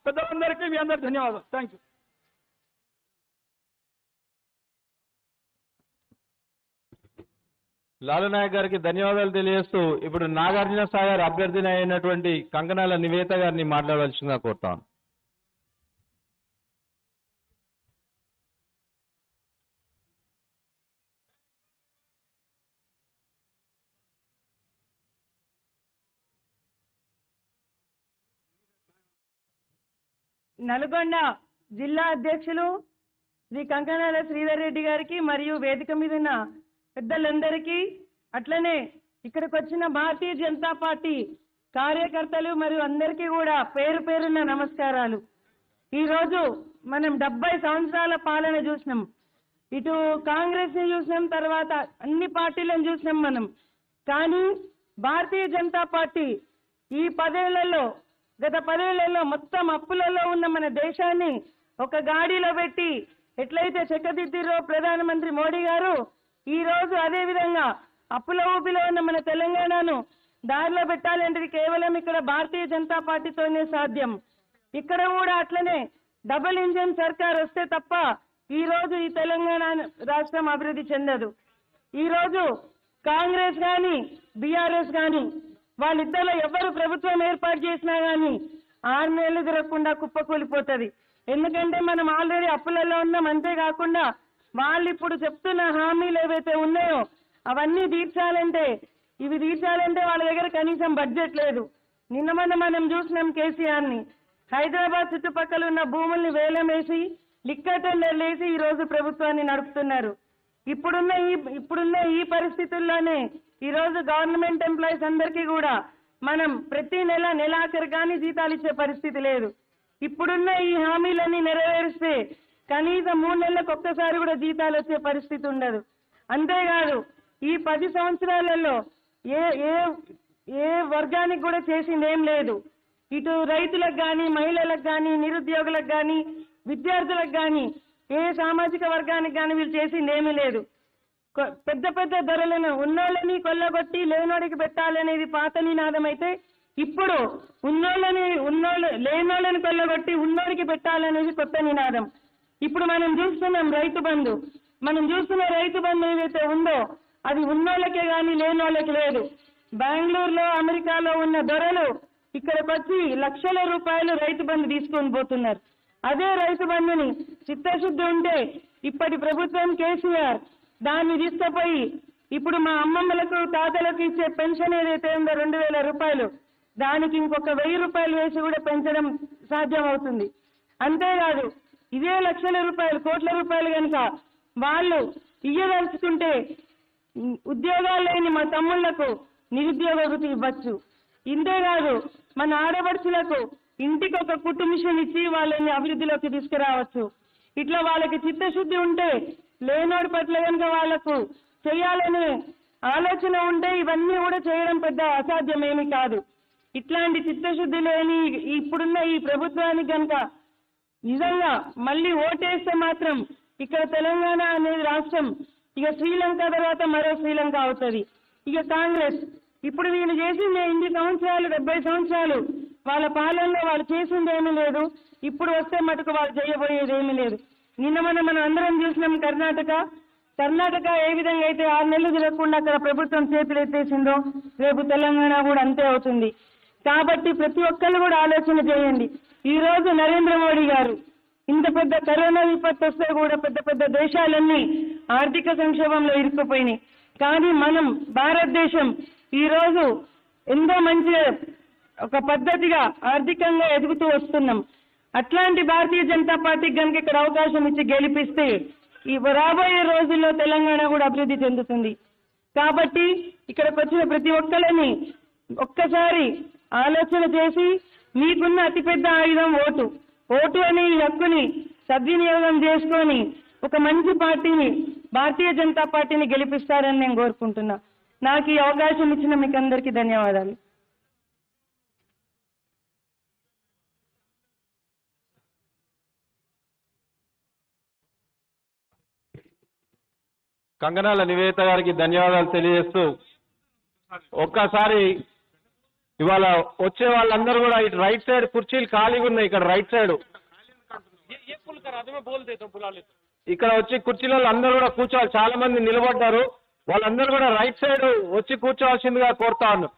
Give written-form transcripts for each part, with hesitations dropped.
పెద్దలందరికీ మీ అందరికీ ధన్యవాదాలు. Thank you. లాలు నాయక్ గారికి ధన్యవాదాలు తెలియజేస్తూ ఇప్పుడు నాగార్జున సాగర్ అభ్యర్థిని అయినటువంటి కంకణాల నివేత గారిని మాట్లాడవలసిందిగా కోరుతాను. నల్గొండ జిల్లా అధ్యక్షులు శ్రీ కంకణాల శ్రీధర్ రెడ్డి గారికి మరియు వేదిక మీద ఉన్న పెద్దలందరికీ, అట్లనే ఇక్కడికి వచ్చిన భారతీయ జనతా పార్టీ కార్యకర్తలు మరియు అందరికీ కూడా పేరు పేరున్న నమస్కారాలు. ఈరోజు మనం 70 సంవత్సరాల పాలన చూసినాం. ఇటు కాంగ్రెస్ ని చూసినాం, తర్వాత అన్ని పార్టీలను చూసినాం మనం. కానీ భారతీయ జనతా పార్టీ ఈ 10 ఏళ్లలో, గత 10 ఏళ్లలో మొత్తం అప్పులలో ఉన్న మన దేశాన్ని ఒక గాడిలో పెట్టి ఎట్లయితే చెక్కదిద్దిరో ప్రధానమంత్రి మోడీ గారు, ఈ రోజు అదే విధంగా అప్పుల ఊపిలో ఉన్న మన తెలంగాణను దారిలో పెట్టాలంటే కేవలం ఇక్కడ భారతీయ జనతా పార్టీతోనే సాధ్యం. ఇక్కడ కూడా అట్లనే డబుల్ ఇంజిన్ సర్కార్ వస్తే తప్ప ఈ రోజు ఈ తెలంగాణ రాష్ట్రం అభివృద్ధి చెందదు. ఈ రోజు కాంగ్రెస్ కానీ బీఆర్ఎస్ కానీ వాళ్ళిద్దరిలో ఎవరు ప్రభుత్వం ఏర్పాటు చేసినా కానీ 6 నెలలు తిరగకుండా కుప్పకూలిపోతుంది. ఎందుకంటే మనం ఆల్రెడీ అప్పులలో ఉన్నాం. అంతేకాకుండా వాళ్ళు ఇప్పుడు చెప్తున్న హామీలు ఏవైతే ఉన్నాయో అవన్నీ తీర్చాలంటే వాళ్ళ దగ్గర కనీసం బడ్జెట్ లేదు. నిన్న మనం చూసినాం కేసీఆర్ని హైదరాబాద్ చుట్టుపక్కల ఉన్న భూముల్ని వేలం వేసి లిక్కర్ టెండర్లు వేసి ఈ రోజు ప్రభుత్వాన్ని నడుపుతున్నారు. ఇప్పుడున్న ఈ పరిస్థితుల్లోనే ఈ రోజు గవర్నమెంట్ ఎంప్లాయీస్ అందరికీ కూడా మనం ప్రతి నెలాఖరు కానీ జీతాలు ఇచ్చే పరిస్థితి లేదు. ఇప్పుడున్న ఈ హామీలన్నీ నెరవేరిస్తే కనీసం 3 నెలలకు ఒక్కసారి కూడా జీతాలు వచ్చే పరిస్థితి ఉండదు. అంతేకాదు ఈ 10 సంవత్సరాలలో ఏ వర్గానికి కూడా చేసింది ఏం లేదు. ఇటు రైతులకు కానీ, మహిళలకు కానీ, నిరుద్యోగులకు కానీ, విద్యార్థులకు కానీ, ఏ సామాజిక వర్గానికి కానీ వీళ్ళు చేసింది ఏమీ లేదు. పెద్ద ధరలను ఉన్నోళ్ళని కొల్లగొట్టి లేనోడికి పెట్టాలనేది పాత నినాదం అయితే, ఇప్పుడు లేనోళ్ళని కొల్లగొట్టి ఉన్నోడికి పెట్టాలనేది కొత్త నినాదం. ఇప్పుడు మనం చూస్తున్నాం రైతు బంధు. మనం చూస్తున్న రైతు బంధు ఏదైతే ఉందో అది ఉన్నోళ్ళకే కానీ లేనోళ్ళకి లేదు. బెంగళూరులో, అమెరికాలో ఉన్న ధరలు ఇక్కడికి వచ్చి లక్షల రూపాయలు రైతు బంధు తీసుకొని పోతున్నారు. అదే రైతు బంధుని చిత్తశుద్ధి ఉంటే ఇప్పటి ప్రభుత్వం కేసీఆర్ దాన్ని తీసుకుపోయి ఇప్పుడు మా అమ్మమ్మలకు, తాతలకు ఇచ్చే పెన్షన్ ఏదైతే ఉందో 2000 రూపాయలు, దానికి ఇంకొక 1000 రూపాయలు వేసి కూడా పెంచడం సాధ్యం అవుతుంది. అంతేకాదు ఇదే లక్షల రూపాయలు, కోట్ల రూపాయలు కనుక వాళ్ళు ఇయ్యదలుచుకుంటే ఉద్యోగాలు లేని మా తమ్ముళ్లకు నిరుద్యోగ వృత్తి ఇవ్వచ్చు. ఇంతేకాదు మన ఆడపడుచులకు ఇంటికి ఒక కుట్టు మిషన్ ఇచ్చి వాళ్ళని అభివృద్ధిలోకి తీసుకురావచ్చు. ఇట్లా వాళ్ళకి చిత్తశుద్ధి ఉంటే, లేనోడి పట్ల కనుక వాళ్లకు చేయాలనే ఆలోచన ఉంటే ఇవన్నీ కూడా చేయడం పెద్ద అసాధ్యమేమీ కాదు. ఇట్లాంటి చిత్తశుద్ధి లేని ఇప్పుడున్న ఈ ప్రభుత్వానికి కనుక నిజంగా మళ్ళీ ఓటేస్తే మాత్రం ఇక్కడ తెలంగాణ అనేది రాష్ట్రం ఇక శ్రీలంక తర్వాత మరో శ్రీలంక అవుతుంది. ఇక కాంగ్రెస్ ఇప్పుడు వీళ్ళు చేసింది 8 సంవత్సరాలు, 70 సంవత్సరాలు వాళ్ళ పాలనలో వాళ్ళు చేసింది ఏమీ లేదు. ఇప్పుడు వస్తే మటుకు వాళ్ళు చేయబోయేది ఏమీ లేదు. నిన్న మనం అందరం చూసినాం కర్ణాటక ఏ విధంగా అయితే 6 నెలలు తిరగకుండా అక్కడ ప్రభుత్వం చేతులు ఎత్తేసిందో రేపు తెలంగాణ కూడా అంతే అవుతుంది. కాబట్టి ప్రతి ఒక్కళ్ళు కూడా ఆలోచన చేయండి. ఈ రోజు నరేంద్ర మోడీ గారు ఇంత పెద్ద కరోనా విపత్తు వస్తే కూడా పెద్ద దేశాలన్నీ ఆర్థిక సంక్షోభంలో ఇరుక్కుపోయినాయి. కానీ మనం భారతదేశం ఈ రోజు ఎంతో మంచి ఒక పద్ధతిగా ఆర్థికంగా ఎదుగుతూ వస్తున్నాం. అట్లాంటి భారతీయ జనతా పార్టీకి కనుక ఇక్కడ అవకాశం ఇచ్చి గెలిపిస్తే ఈ రాబోయే రోజుల్లో తెలంగాణ కూడా అభివృద్ధి చెందుతుంది. కాబట్టి ఇక్కడికి వచ్చిన ప్రతి ఒక్కరిని ఒక్కసారి ఆలోచన చేసి మీకున్న అతిపెద్ద ఆయుధం ఓటు అనే ఈ హక్కుని సద్వినియోగం చేసుకొని ఒక మంచి పార్టీని, భారతీయ జనతా పార్టీని గెలిపిస్తారని నేను కోరుకుంటున్నా. నాకు ఈ అవకాశం ఇచ్చిన మీకు అందరికీ ధన్యవాదాలు. కంకణాల నివేత గారికి ధన్యవాదాలు తెలియజేస్తూ ఒక్కసారి ఇవాళ వచ్చే వాళ్ళందరూ కూడా ఇటు రైట్ సైడ్ కుర్చీలు ఖాళీగా ఉన్నాయి. ఇక్కడ రైట్ సైడ్ ఇక్కడ వచ్చి కుర్చీలలో అందరూ కూడా కూర్చోవాలి. చాలా మంది నిలబడ్డారు. వాళ్ళందరూ కూడా రైట్ సైడ్ వచ్చి కూర్చోవాల్సిందిగా కోరుతా ఉన్నాం.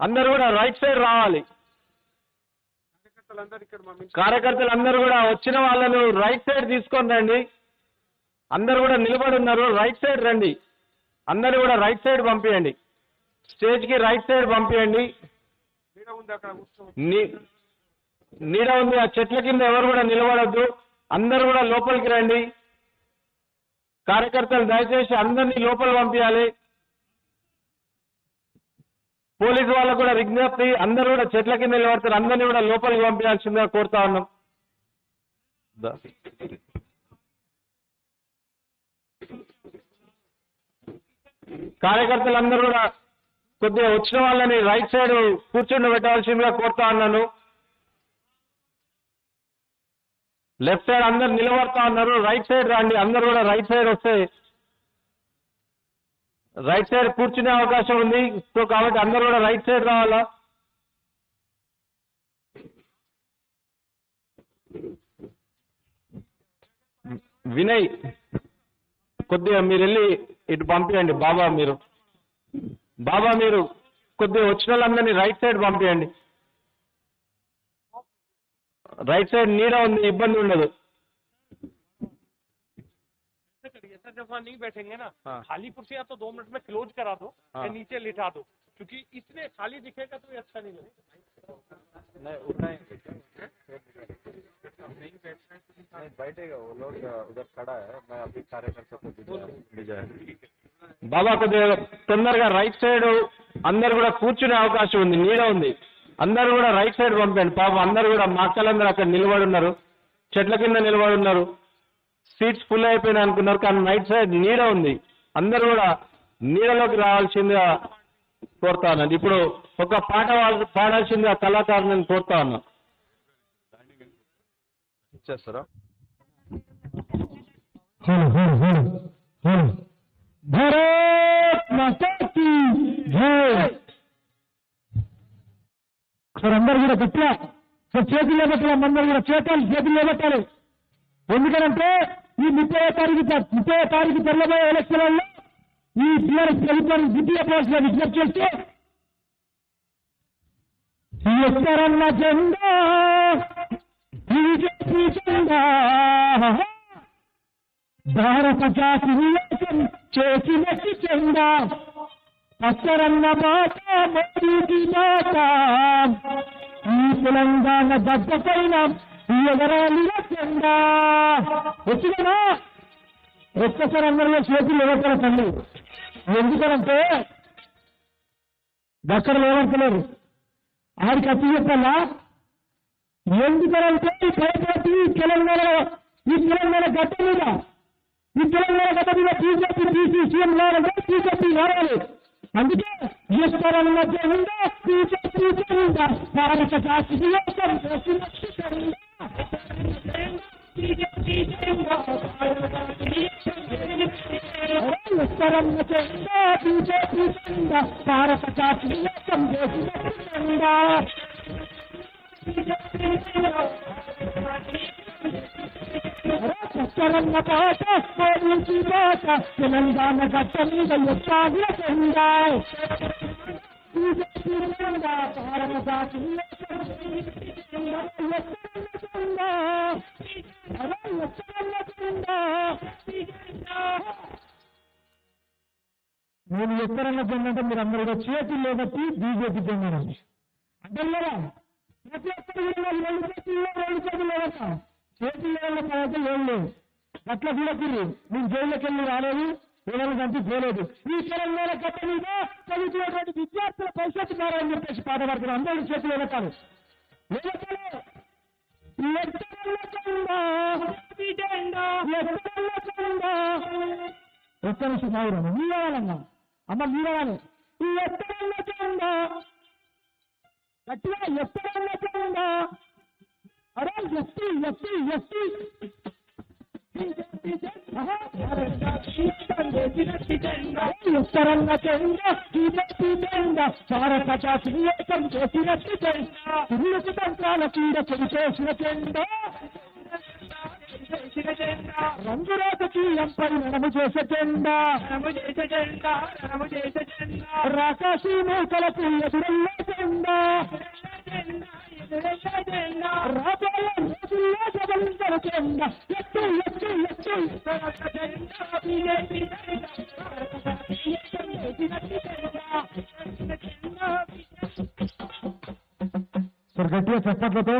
అందరూ కూడా రైట్ సైడ్ రావాలి. కార్యకర్తలు అందరూ కూడా వచ్చిన వాళ్ళను రైట్ సైడ్ తీసుకొని రండి. అందరూ కూడా నిలబడి ఉన్నారు. రైట్ సైడ్ రండి. అందరూ కూడా రైట్ సైడ్ పంపించండి. స్టేజ్కి రైట్ సైడ్ పంపించండి. నీడ ఉంది. ఆ చెట్ల కింద ఎవరు కూడా నిలబడద్దు. అందరూ కూడా లోపలికి రండి. కార్యకర్తలు దయచేసి అందరినీ లోపల పంపించాలి. పోలీసు వాళ్ళకు కూడా విజ్ఞప్తి, అందరూ కూడా చెట్ల కింద నిలబడతారు. అందరినీ కూడా లోపలికి పంపించాల్సిందిగా కోరుతా ఉన్నాం. కార్యకర్తలందరూ కూడా కొద్దిగా వచ్చిన వాళ్ళని రైట్ సైడ్ కూర్చుండబెట్టాల్సిందిగా కోరుతా ఉన్నాను. లెఫ్ట్ సైడ్ అందరు నిలబడతా ఉన్నారు. రైట్ సైడ్ రండి. అందరూ కూడా రైట్ సైడ్ వస్తే రైట్ సైడ్ కూర్చునే అవకాశం ఉంది. సో కాబట్టి అందరూ కూడా రైట్ సైడ్ రావాలా. వినయ్ కొద్దిగా మీరు వెళ్ళి ఇటు పంపించండి. బాబా మీరు కొద్దిగా వచ్చిన వాళ్ళందరినీ రైట్ సైడ్ పంపించండి. రైట్ సైడ్ నీడ ఉంది, ఇబ్బంది ఉండదు. दफा नहीं बैठेंगे ना, खाली कुर्सियां तो 2 मिनट में क्लोज करा दो या नीचे लिटा दो, क्योंकि इसमें खाली दिखेगा तो ये अच्छा नहीं लगेगा। नहीं उतना ही नहीं बैठेगा वो लोग, उधर खड़ा है। मैं अभी कार्यकर्ता को भेजा బాబా కొద్దిగా తొందరగా రైట్ సైడ్ అందరు కూడా కూర్చునే అవకాశం ఉంది. నీడ ఉంది. అందరూ కూడా రైట్ సైడ్ పంపండి. పాపం అందరూ కూడా మా అక్కలందరూ అక్కడ నిలబడి ఉన్నారు. చెట్ల కింద నిలబడి ఉన్నారు. సీట్స్ ఫుల్ అయిపోయినాయి అనుకున్నారు, కానీ రైట్ సైడ్ నీడ ఉంది. అందరూ కూడా నీడలోకి రావాల్సిందిగా కోరుతా ఉన్నాను. ఇప్పుడు ఒక పాట పాడాల్సిందిగా కళాకారులను కోరుతా ఉన్నా. ఇచ్చేస్తారా? భారత్ మాతా కీ జై. సార్ అందరు కూడా గట్టిగా సార్ చేతులు లేబట్టాలి. అందరూ కూడా చేతులు లేబట్టాలి. ఎందుకంటే ఈ 30వ తారీఖు జరగబోయే ఎలక్షన్లలో ఈ టీఆర్ఎస్ ప్రభుత్వానికి బుద్ధి చెప్పాల్సిన విజ్ఞప్తి చేస్తే ఎక్కడన్న జెండా బీజేపీ జెండా భారత జాతి వివేకం చేసినట్టు జెండా అక్కడన్న మాట మోదీకి మాట ఈ తెలంగాణ గడ్డ పైన ఎగరాలి జెండా. వచ్చినా ఒక్కసారి అందరిలో చేతులు లేవట్లేదండి. ఎందుకనంటే అక్కడ లేవంటలేరు. ఆడికి అప్పు చెప్పాలా? ఎందుకనంటే ఈ భయపడి ఈ తెలంగాణ గడ్డ మీద బీజేపీ బీసీ సీఎం లేదంటే బీజేపీ మారాలి. అందుకే ఈశ్వరన్న జెండా బీజేపీ జెండా భారత జాతి వివేకం చేసినట్టు జెండా. ఈశ్వరన్న జెండా బీజేపీ జెండా భారత జాతి వివేకం చేసినట్టు జెండా. ఈశ్వరన్న పాట మోదీ పాట తెలంగాణ గడ్డ మీద ఎత్తాలి జెండా. బీజేపీ జెండా భారత జాతి వివేకం నేను ఎక్కడన్న జెండా అంటే మీరు అందరూ కూడా చేతులు లేబట్టి బీజేపీ జెండా అంటే లేదా ప్రతి ఒక్కరు కూడా 2 చేతులు లేవట. చేతులు లేవన్న తర్వాత ఏం లేవు. అట్లా చూడకూడదు. మీరు జైల్లోకి వెళ్ళి రాలేదు, ఎవరు కంటే పోలేదు. ఈ తెలంగాణ గడ్డ మీద చదువుతున్నటువంటి విద్యార్థుల భవిష్యత్తు మారని చెప్పేసి పాట పడుతున్నారు. అందరూ చేతులు లేవటాలు ఒక్క నిమిషం మావురమ్మ మీరవాలన్నా. అమ్మ మీరవాలి. ఈ ఎత్తడన్న జెండా గట్టిగా ఎత్తడన్న జెండా. అరే ఎత్తి ఉత్తరంగా జెండా బీజేపీ జెండా భారత జాతీయం చేసినట్టు జెండా తిరుగుతు తంత్రాల చీడ చేసిన జెండా రంగు రాజకీయం పరిణామం చేసే జెండా రాకాశీ మూకలకు ఎదురల్ల జెండా రాబోయే రోజుల్లో సబలించిన జెండా ఎత్తు ఎత్తు ఎత్తు సార్ గట్టిగా చప్పట్లతో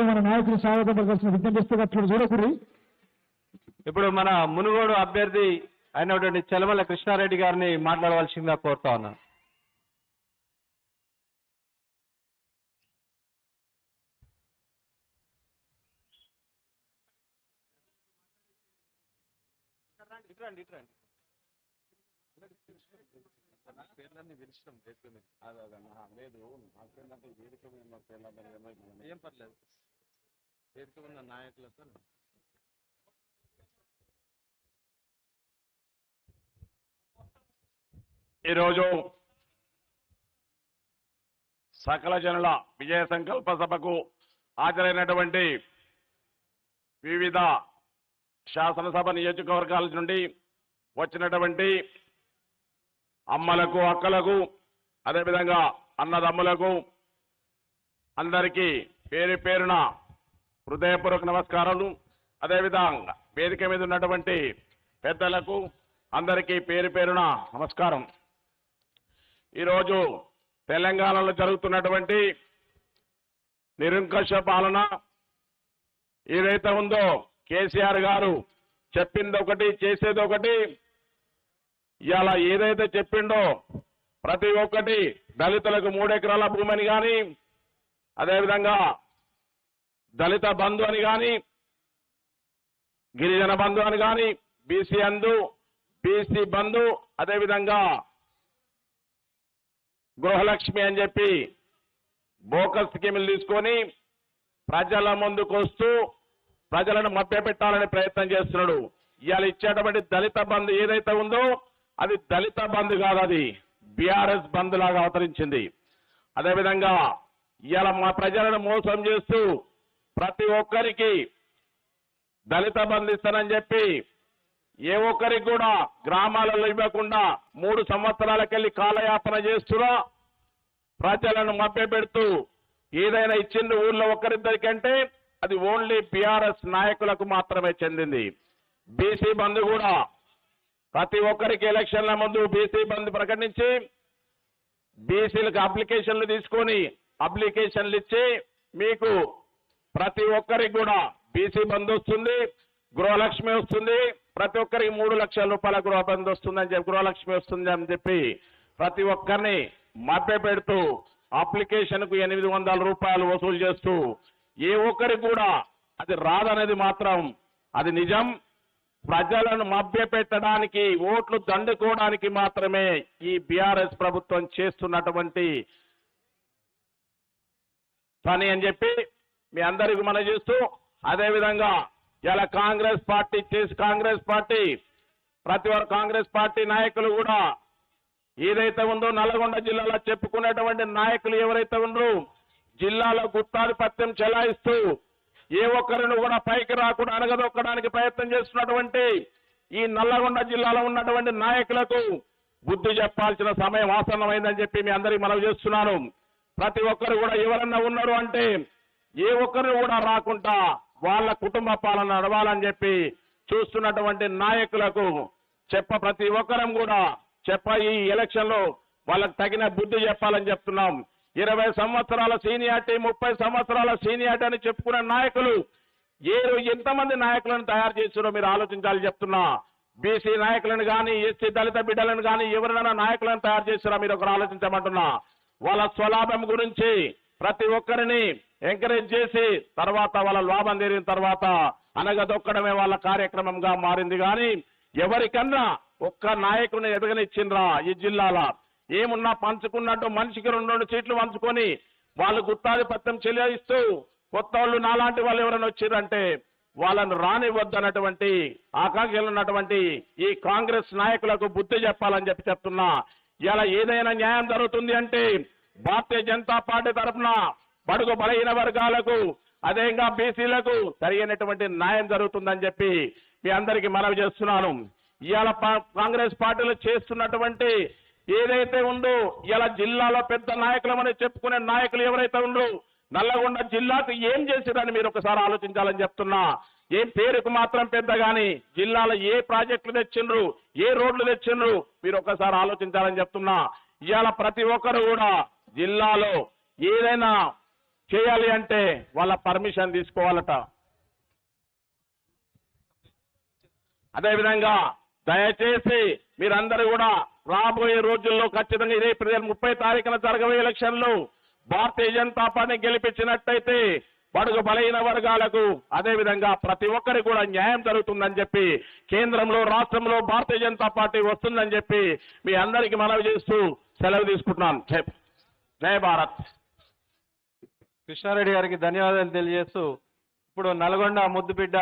మన నాయకులు స్వాగతం పలకాల్సిన విజ్ఞప్తి చేస్తే అట్లా చూడకూరి. ఇప్పుడు మన మునుగోడు అభ్యర్థి అయినటువంటి చెలమల కృష్ణారెడ్డి గారిని మాట్లాడవలసిందిగా కోరుతా ఉన్నాను. పేర్లన్నీ పిలిచడం లేదు, ఏం పర్లేదు. వేదిక ఉన్న నాయకులతో ఈరోజు సకల జనుల విజయ సంకల్ప సభకు హాజరైనటువంటి వివిధ శాసనసభ నియోజకవర్గాల నుండి వచ్చినటువంటి అమ్మలకు, అక్కలకు, అదేవిధంగా అన్నదమ్ములకు అందరికీ పేరు పేరున హృదయపూర్వక నమస్కారాలు. అదేవిధంగా వేదిక మీద ఉన్నటువంటి పెద్దలకు అందరికీ పేరు పేరున నమస్కారం. ఈరోజు తెలంగాణలో జరుగుతున్నటువంటి నిరంకుశ పాలన ఏదైతే ఉందో, కేసీఆర్ గారు చెప్పింది ఒకటి, చేసేది ఒకటి. ఇవాళ ఏదైతే చెప్పిండో ప్రతి ఒక్కటి దళితులకు 3 ఎకరాల భూమిని కానీ, అదేవిధంగా దళిత బంధు అని కానీ, గిరిజన బంధు అని కానీ, బీసీ అందు, బీసీ బంధు, అదేవిధంగా గృహలక్ష్మి అని చెప్పి బోకస్ స్కీములు తీసుకొని ప్రజల ముందుకు వస్తూ ప్రజలను మభ్యపెట్టాలని ప్రయత్నం చేస్తున్నాడు. ఇవాళ ఇచ్చేటువంటి దళిత బంధు ఏదైతే ఉందో అది దళిత బంధు కాదు, అది బీఆర్ఎస్ బంధు లాగా అవతరించింది. అదేవిధంగా ఇవాళ మా ప్రజలను మోసం చేస్తూ ప్రతి ఒక్కరికి దళిత బంధు ఇస్తానని చెప్పి ఏ ఒక్కరికి కూడా గ్రామాలలో ఇవ్వకుండా 3 సంవత్సరాలకెళ్ళి కాలయాపన చేస్తున్నా ప్రజలను మభ్యపెడుతూ ఏదైనా ఇచ్చింది ఊళ్ళో ఒక్కరిద్దరికంటే అది ఓన్లీ బీఆర్ఎస్ నాయకులకు మాత్రమే చెందింది. బీసీ బంధు కూడా ప్రతి ఒక్కరికి ఎలక్షన్ల ముందు బీసీ బంధు ప్రకటించి బీసీలకు అప్లికేషన్లు తీసుకొని అప్లికేషన్లు ఇచ్చి మీకు ప్రతి ఒక్కరికి కూడా బీసీ బంధు వస్తుంది, గృహలక్ష్మి వస్తుంది, ప్రతి ఒక్కరికి 3 లక్షల రూపాయల గృహబంధు వస్తుందని చెప్పి, గృహలక్ష్మి వస్తుంది అని చెప్పి ప్రతి ఒక్కరిని మభ్య పెడుతూ అప్లికేషన్కు 800 రూపాయలు వసూలు చేస్తూ ఏ ఒక్కరికి కూడా అది రాదనేది మాత్రం అది నిజం. ప్రజలను మభ్య పెట్టడానికి, ఓట్లు దండుకోవడానికి మాత్రమే ఈ బీఆర్ఎస్ ప్రభుత్వం చేస్తున్నటువంటి పని అని చెప్పి మీ అందరికీ మనం చేస్తూ, అదేవిధంగా ఇలా కాంగ్రెస్ పార్టీ ప్రతి ఒక్క కాంగ్రెస్ పార్టీ నాయకులు కూడా ఏదైతే ఉందో నల్గొండ జిల్లాలో చెప్పుకునేటువంటి నాయకులు ఎవరైతే ఉన్నారో జిల్లాలో గుత్తాధిపత్యం చెలాయిస్తూ ఏ ఒక్కరిని కూడా పైకి రాకుండా అనగదొక్కడానికి ప్రయత్నం చేస్తున్నటువంటి ఈ నల్లగొండ జిల్లాలో ఉన్నటువంటి నాయకులకు బుద్ధి చెప్పాల్సిన సమయం ఆసన్నమైందని చెప్పి మీ అందరికీ మనవి చేస్తున్నాను. ప్రతి ఒక్కరు కూడా ఎవరన్నా ఉన్నారు అంటే ఏ ఒక్కరిని కూడా రాకుండా వాళ్ళ కుటుంబ పాలన నడవాలని చెప్పి చూస్తున్నటువంటి నాయకులకు ప్రతి ఒక్కరం కూడా ఈ ఎలక్షన్ లో వాళ్ళకి తగిన బుద్ధి చెప్పాలని చెప్తున్నాం. 20 సంవత్సరాల సీనియారిటీ, 30 సంవత్సరాల సీనియారిటీ అని చెప్పుకున్న నాయకులు ఎంతమంది నాయకులను తయారు చేస్తారో మీరు ఆలోచించాలి చెప్తున్నా. బీసీ నాయకులను కానీ, ఎస్సీ దళిత బిడ్డలను కానీ ఎవరైనా నాయకులను తయారు చేస్తారా మీరు ఒకరు ఆలోచించమంటున్నా. వాళ్ళ స్వలాభం గురించి ప్రతి ఒక్కరిని ఎంకరేజ్ చేసి తర్వాత వాళ్ళ లాభం తీరిన తర్వాత అనగదొక్కడమే వాళ్ళ కార్యక్రమంగా మారింది. కానీ ఎవరికన్నా ఒక్క నాయకుని ఎదగనిచ్చిండ్రా ఈ జిల్లాలో? ఏమున్నా పంచుకున్నట్టు మనిషికి 2 సీట్లు పంచుకొని వాళ్ళు గుత్తాధిపత్యం చెల్లిస్తూ కొత్త వాళ్ళు నాలాంటి వాళ్ళు ఎవరైనా వచ్చిరంటే వాళ్ళను రానివద్దన్నటువంటి ఆకాంక్షలు ఉన్నటువంటి ఈ కాంగ్రెస్ నాయకులకు బుద్ధి చెప్పాలని చెప్తున్నా. ఇలా ఏదైనా న్యాయం జరుగుతుంది అంటే భారతీయ జనతా పార్టీ తరఫున బడుగు బలహీన వర్గాలకు అదేవిధంగా బీసీలకు సరైనటువంటి న్యాయం జరుగుతుందని చెప్పి మీ అందరికీ మనవి చేస్తున్నాను. ఇవాళ కాంగ్రెస్ పార్టీలు చేస్తున్నటువంటి ఏదైతే ఉందో ఇలా జిల్లాలో పెద్ద నాయకులమని చెప్పుకునే నాయకులు ఎవరైతే ఉందో నల్లగొండ జిల్లాకు ఏం చేసిరని మీరు ఒకసారి ఆలోచించాలని చెప్తున్నా. ఏం పేరుకు మాత్రం పెద్ద గాని జిల్లాలో ఏ ప్రాజెక్టులు తెచ్చిండ్రు, ఏ రోడ్లు తెచ్చిండ్రు మీరు ఒకసారి ఆలోచించాలని చెప్తున్నా. ఇవాళ ప్రతి ఒక్కరు కూడా జిల్లాలో ఏదైనా చేయాలి అంటే వాళ్ళ పర్మిషన్ తీసుకోవాలట. అదేవిధంగా దయచేసి మీరందరూ కూడా రాబోయే రోజుల్లో ఖచ్చితంగా ఇదే 30 తారీఖున జరగబోయే ఎలక్షన్లు భారతీయ జనతా పార్టీ గెలిపించినట్టయితే బడుగు బలహీన వర్గాలకు అదేవిధంగా ప్రతి ఒక్కరికి కూడా న్యాయం జరుగుతుందని చెప్పి కేంద్రంలో రాష్ట్రంలో భారతీయ జనతా పార్టీ వస్తుందని చెప్పి మీ అందరికీ మనవి చేస్తూ సెలవు తీసుకుంటున్నాను. జై భారత్. కృష్ణారెడ్డి గారికి ధన్యవాదాలు తెలియజేస్తూ ఇప్పుడు నల్గొండ ముద్దుబిడ్డ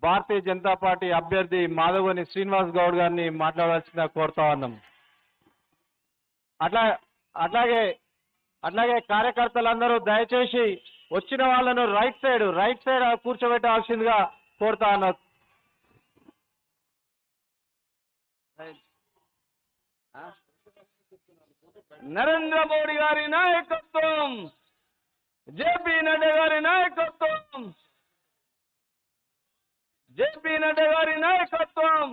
భారతీయ జనతా పార్టీ అభ్యర్థి మాధవని శ్రీనివాస్ గౌడ్ గారిని మాట్లాడాల్సిందిగా కోరుతా ఉన్నాం. అట్లాగే కార్యకర్తలందరూ దయచేసి వచ్చిన వాళ్ళను రైట్ సైడ్ కూర్చోబెట్టాల్సిందిగా కోరుతా ఉన్నారు. నరేంద్ర మోడీ గారి నాయకత్వం, జేపీ నడ్డా గారి నాయకత్వం, జేపీ నడ్డా గారి నాయకత్వం,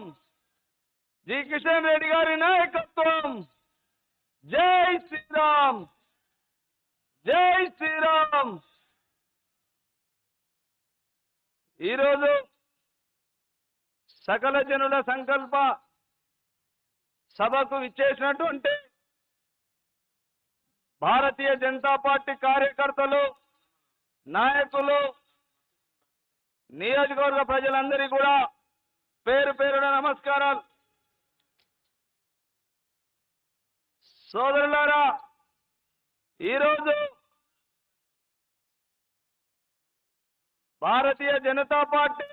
జి కిషన్ రెడ్డి గారి నాయకత్వం. జై శ్రీరామ్, జై శ్రీరామ్. ఈరోజు సకల జనుల సంకల్ప సభకు విచ్చేసినటువంటి భారతీయ జనతా పార్టీ కార్యకర్తలు, నాయకులు, నియోజకవర్గ ప్రజలందరికీ కూడా పేరు పేరున నమస్కారాలు. సోదరులారా, ఈరోజు భారతీయ జనతా పార్టీ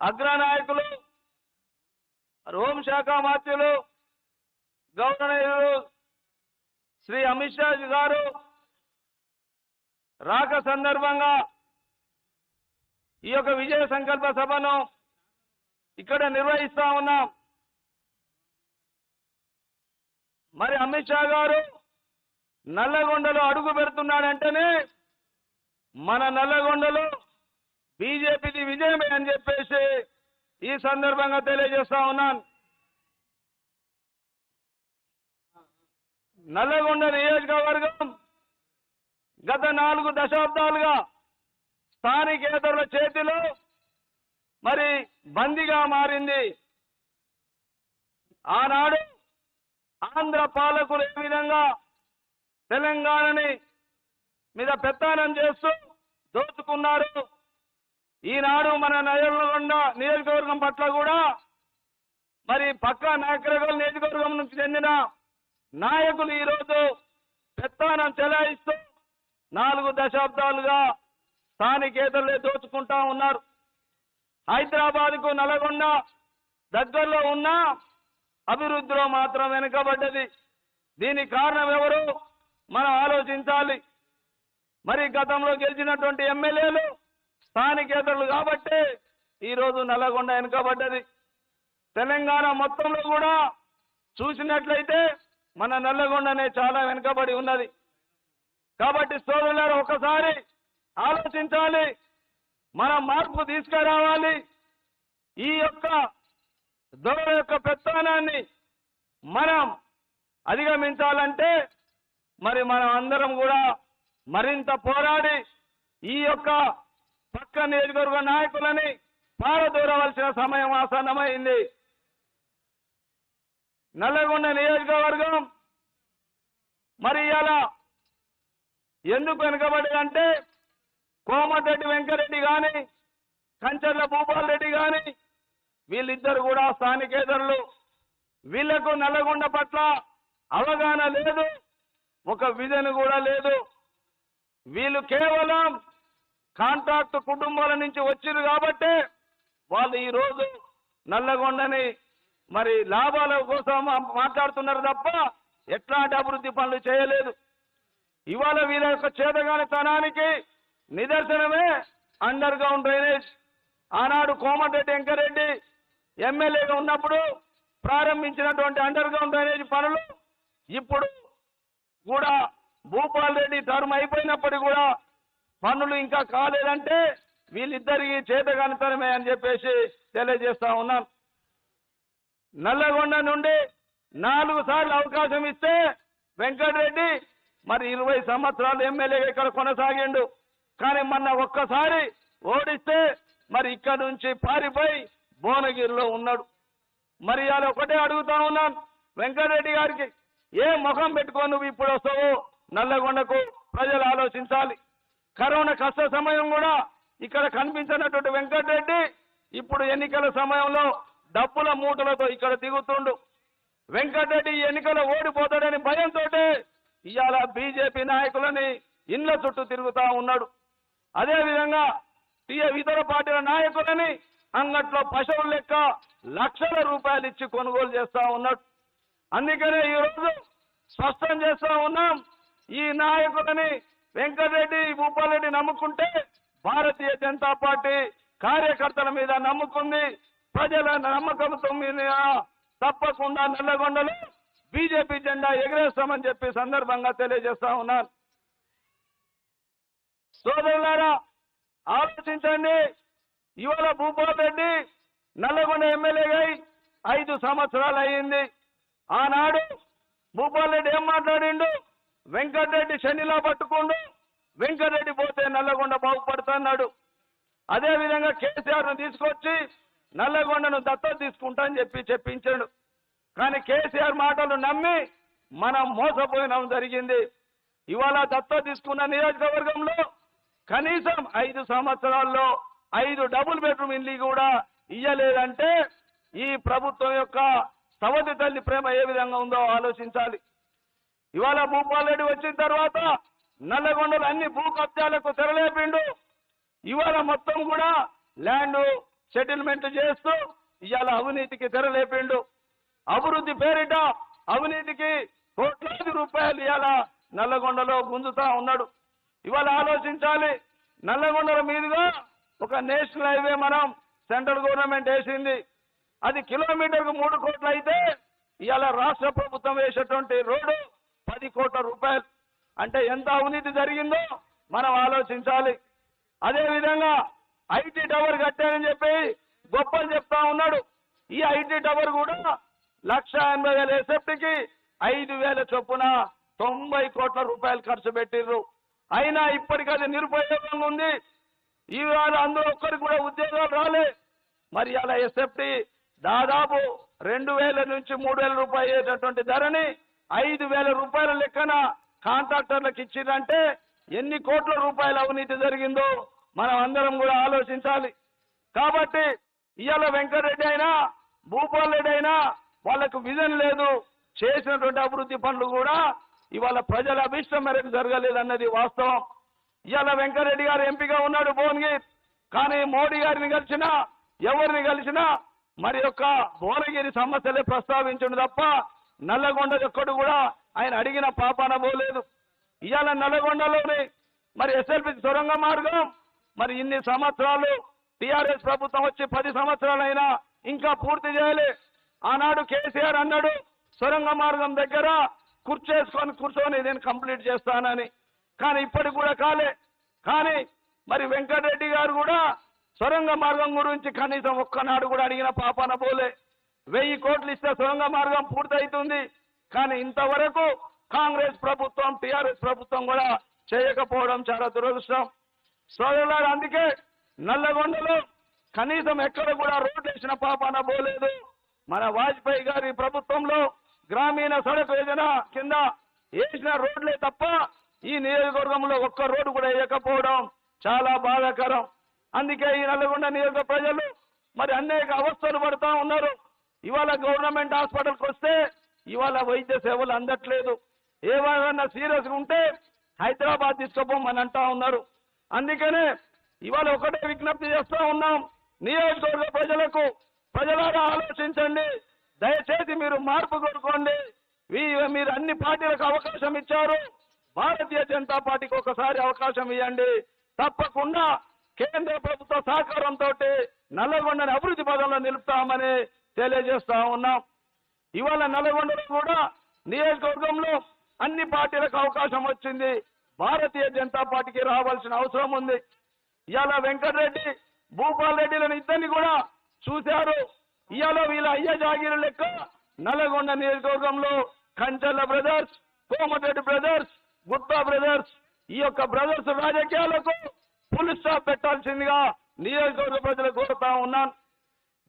అగ్రనాయకులు, హోంశాఖ మంత్రులు, గవర్నర్ శ్రీ అమిత్ షా గారు రాక సందర్భంగా ఈ యొక్క విజయ సంకల్ప సభను ఇక్కడ నిర్వహిస్తా ఉన్నాం. మరి అమిత్ షా గారు నల్లగొండలో అడుగు పెడుతున్నాడంటేనే మన నల్లగొండలో బీజేపీది విజయమే అని చెప్పేసి ఈ సందర్భంగా తెలియజేస్తా ఉన్నాను. నల్లగొండ నియోజకవర్గం గత 4 దశాబ్దాలుగా స్థానికేతరుల చేతిలో మరి బందీగా మారింది. ఆనాడు ఆంధ్ర పాలకులు ఏ విధంగా తెలంగాణని మీద పెత్తానం చేస్తూ దోచుకున్నారు, ఈనాడు మన నల్లగొండ నియోజకవర్గం పట్ల కూడా మరి పక్క నాయకుల నియోజకవర్గం నుంచి చెందిన నాయకులు ఈరోజు పెత్తానం చెలాయిస్తూ 4 దశాబ్దాలుగా స్థానికేతరులే దోచుకుంటా ఉన్నారు. హైదరాబాద్కు నల్గొండ దగ్గరలో ఉన్న అభివృద్ధిలో మాత్రం వెనుకబడ్డది. దీనికి కారణం ఎవరు మనం ఆలోచించాలి. మరి గతంలో గెలిచినటువంటి ఎమ్మెల్యేలు స్థానికేతరులు కాబట్టి ఈరోజు నల్గొండ వెనుకబడ్డది. తెలంగాణ మొత్తంలో కూడా చూసినట్లయితే మన నల్లగొండనే చాలా వెనుకబడి ఉన్నది. కాబట్టి సోదరులారా, ఒకసారి ఆలోచించాలి, మనం మార్పు తీసుకురావాలి. ఈ యొక్క దొరల యొక్క పెత్తనాన్ని మనం అధిగమించాలంటే మరి మనం అందరం కూడా మరింత పోరాడి ఈ యొక్క పక్క నియోజకవర్గ నాయకులని పారదూరవలసిన సమయం ఆసన్నమైంది. నల్లగొండ నియోజకవర్గం మరి ఇలా ఎందుకు వెనుకబడిందంటే కోమటిరెడ్డి వెంకరెడ్డి కానీ కంచర్ల భూపాల్ రెడ్డి కానీ వీళ్ళిద్దరు కూడా స్థానికేతరులు. వీళ్లకు నల్లగొండ పట్ల అవగాహన లేదు, ఒక విజన్ కూడా లేదు. వీళ్ళు కేవలం కాంట్రాక్ట్ కుటుంబాల నుంచి వచ్చిరు కాబట్టి వాళ్ళు ఈ రోజు నల్లగొండని మరి లాభాల కోసం మాట్లాడుతున్నారు తప్ప ఎట్లాంటి అభివృద్ధి పనులు చేయలేదు. ఇవాళ వీళ్ళ యొక్క చేతగానితనానికి నిదర్శనమే అండర్ గ్రౌండ్ డ్రైనేజ్. ఆనాడు కోమటిరెడ్డి వెంకరెడ్డి ఎమ్మెల్యేగా ఉన్నప్పుడు ప్రారంభించినటువంటి అండర్ గ్రౌండ్ డ్రైనేజ్ పనులు ఇప్పుడు కూడా భూపాల్ రెడ్డి టర్మ్ అయిపోయినప్పటికీ కూడా పనులు ఇంకా కాలేదంటే వీళ్ళిద్దరికి చేతగానితనమే అని చెప్పేసి తెలియజేస్తా ఉన్నాను. నల్లగొండ నుండి 4 సార్లు అవకాశం ఇస్తే వెంకటరెడ్డి మరి 20 సంవత్సరాలు ఎమ్మెల్యేగా ఇక్కడ కొనసాగిండు. కానీ మొన్న ఒక్కసారి ఓడిస్తే మరి ఇక్కడ నుంచి పారిపోయి భువనగిరిలో ఉన్నాడు. మరి అలా ఒకటే అడుగుతా ఉన్నాను వెంకటరెడ్డి గారికి, ఏ ముఖం పెట్టుకొని నువ్వు ఇప్పుడు వస్తావు నల్లగొండకు? ప్రజలు ఆలోచించాలి. కరోనా కష్ట సమయం కూడా ఇక్కడ కనిపించినటువంటి వెంకటరెడ్డి ఇప్పుడు ఎన్నికల సమయంలో డబ్బుల మూటలతో ఇక్కడ దిగుతుండు. వెంకటరెడ్డి ఎన్నికలు ఓడిపోతాడని భయంతో ఇవాళ బీజేపీ నాయకులని ఇళ్ల చుట్టూ తిరుగుతా ఉన్నాడు. అదేవిధంగా ఇతర పార్టీల నాయకులని అంగట్లో పశువుల లెక్క లక్షల రూపాయలు ఇచ్చి కొనుగోలు చేస్తా ఉన్నాడు. అందుకనే ఈరోజు స్పష్టం చేస్తా ఉన్నాం, ఈ నాయకులని వెంకటరెడ్డి భూపాలరెడ్డి నమ్ముకుంటే భారతీయ జనతా పార్టీ కార్యకర్తల మీద నమ్ముకుంది. ప్రజల నమ్మకంతో మీద తప్పకుండా నల్లగొండలో బీజేపీ జెండా ఎగరేస్తామని చెప్పి సందర్భంగా తెలియజేస్తా ఉన్నాను. సోదరులారా ఆలోచించండి, ఇవాళ భూపాల్ రెడ్డి నల్లగొండ ఎమ్మెల్యేగా 5 సంవత్సరాలు అయ్యింది. ఆనాడు భూపాల్ రెడ్డి ఏం మాట్లాడిండు? వెంకటరెడ్డి శనిలా పట్టుకుండు, వెంకటరెడ్డి పోతే నల్లగొండ బాగుపడుతున్నాడు. అదేవిధంగా కేసీఆర్ను తీసుకొచ్చి నల్లగొండను దత్తత తీసుకుంటా అని చెప్పించాడు. కానీ కేసీఆర్ మాటలు నమ్మి మనం మోసపోయినాం జరిగింది. ఇవాళ దత్తత తీసుకున్న నియోజకవర్గంలో కనీసం 5 సంవత్సరాల్లో 5 డబుల్ బెడ్రూమ్ ఇల్లు కూడా ఇయ్యలేదంటే ఈ ప్రభుత్వం యొక్క సవతి తల్లి ప్రేమ ఏ విధంగా ఉందో ఆలోచించాలి. ఇవాళ భూపాల్ రెడ్డి వచ్చిన తర్వాత నల్లగొండలు అన్ని భూ కబ్జాలకు తెరలేపిండు. ఇవాళ మొత్తం కూడా ల్యాండ్ సెటిల్మెంట్ చేస్తూ ఇవాళ అవినీతికి తెరలేపిండు. అభివృద్ధి పేరిట అవినీతికి కోట్లాది రూపాయలు ఇవాళ నల్లగొండలో గుంజుతా ఉన్నాడు. ఇవాళ ఆలోచించాలి, నల్లగొండల మీదుగా ఒక నేషనల్ హైవే మనం సెంట్రల్ గవర్నమెంట్ వేసింది. అది కిలోమీటర్కు 3 కోట్లు అయితే ఇవాళ రాష్ట్ర ప్రభుత్వం వేసేటువంటి రోడ్డు 10 కోట్ల రూపాయలు. అంటే ఎంత అవినీతి జరిగిందో మనం ఆలోచించాలి. అదేవిధంగా ఐటీ టవర్ కట్టానని చెప్పి గొప్పలు చెప్తా ఉన్నాడు. ఈ ఐటీ టవర్ కూడా 1,80,000 ఎస్ఎఫ్టీకి 5,000 చొప్పున 90 కోట్ల రూపాయలు ఖర్చు పెట్టిర్రు. అయినా ఇప్పటికీ అది నిరుపయోగంగా ఉంది. ఇవాళ అందులో ఒక్కరికి కూడా ఉద్యోగాలు రాలే. మరి అలా ఎస్ఎఫ్టీ దాదాపు 2,000 నుంచి 3,000 రూపాయలు అయ్యేటటువంటి ధరని 5,000 రూపాయల లెక్కన కాంట్రాక్టర్లకు ఇచ్చిందంటే ఎన్ని కోట్ల రూపాయల అవినీతి జరిగిందో మనం అందరం కూడా ఆలోచించాలి. కాబట్టి ఇవాళ వెంకటరెడ్డి అయినా భూపాల్ రెడ్డి అయినా వాళ్ళకు విజన్ లేదు. చేసినటువంటి అభివృద్ధి పనులు కూడా ఇవాళ ప్రజల అభిష్టం మేరకు జరగలేదన్నది వాస్తవం. ఇవాళ వెంకటరెడ్డి గారు ఎంపీగా ఉన్నాడు భువనగిరి. కానీ మోడీ గారిని కలిసినా ఎవరిని కలిసినా మరి యొక్క భువనగిరి సమస్యలే ప్రస్తావించడు తప్ప నల్లగొండ ఒక్కడు కూడా ఆయన అడిగిన పాపాన పోలేదు. ఇవాళ నల్లగొండలోని మరి ఎస్ఎల్బి సొరంగ మార్గం మరి ఇన్ని సంవత్సరాలు టీఆర్ఎస్ ప్రభుత్వం వచ్చి 10 సంవత్సరాలైనా ఇంకా పూర్తి చేయలే. ఆనాడు కేసీఆర్ అన్నాడు సొరంగ మార్గం దగ్గర కూర్చొని నేను కంప్లీట్ చేస్తానని. కానీ ఇప్పటికి కూడా కాలే. కానీ మరి వెంకటరెడ్డి గారు కూడా సొరంగ మార్గం గురించి కనీసం ఒక్కనాడు కూడా అడిగిన పాపాన పోలే. 1000 కోట్లు ఇస్తే సొరంగ మార్గం పూర్తవుతుంది. కానీ ఇంతవరకు కాంగ్రెస్ ప్రభుత్వం టీఆర్ఎస్ ప్రభుత్వం కూడా చేయకపోవడం చాలా దురదృష్టం. సోదరులారా, అందుకే నల్లగొండలో కనీసం ఎక్కడ కూడా రోడ్లు వేసిన పాపాన పోలేదు. మన వాజ్పేయి గారి ప్రభుత్వంలో గ్రామీణ సడక్ యోజన కింద వేసిన రోడ్లే తప్ప ఈ నియోజకవర్గంలో ఒక్క రోడ్డు కూడా వేయకపోవడం చాలా బాధాకరం. అందుకే ఈ నల్లగొండ నియోజక ప్రజలు మరి అనేక అవస్థలు పడుతూ ఉన్నారు. ఇవాళ గవర్నమెంట్ హాస్పిటల్కి వస్తే ఇవాళ వైద్య సేవలు అందట్లేదు. ఏమైనా సీరియస్గా ఉంటే హైదరాబాద్ తీసుకుపోమని అంటా ఉన్నారు. అందుకనే ఇవాళ ఒకటే విజ్ఞప్తి చేస్తా ఉన్నాం నియోజకవర్గ ప్రజలకు, ప్రజలారా ఆలోచించండి, దయచేసి మీరు మార్పు కోరుకోండి. మీరు అన్ని పార్టీలకు అవకాశం ఇచ్చారు, భారతీయ జనతా పార్టీకి ఒకసారి అవకాశం ఇవ్వండి. తప్పకుండా కేంద్ర ప్రభుత్వ సహకారంతో నల్లగొండని అభివృద్ధి పదంలో నిలుపుతామని తెలియజేస్తా ఉన్నాం. ఇవాళ నల్లగొండలో కూడా నియోజకవర్గంలో అన్ని పార్టీలకు అవకాశం వచ్చింది, భారతీయ జనతా పార్టీకి రావాల్సిన అవసరం ఉంది. ఇవాళ వెంకటరెడ్డి, భూపాల్ రెడ్డిలను ఇద్దరిని కూడా చూశారు. ఇవాళ వీళ్ళ అయ్య జాగీరు లెక్క నల్లగొండ నియోజకవర్గంలో Kancharla brothers, Komatireddy brothers, Gutha brothers, ఈ యొక్క బ్రదర్స్ రాజకీయాలకు ఫుల్ స్టాప్ పెట్టాల్సిందిగా నియోజకవర్గ ప్రజలకు కోరుతా ఉన్నాను.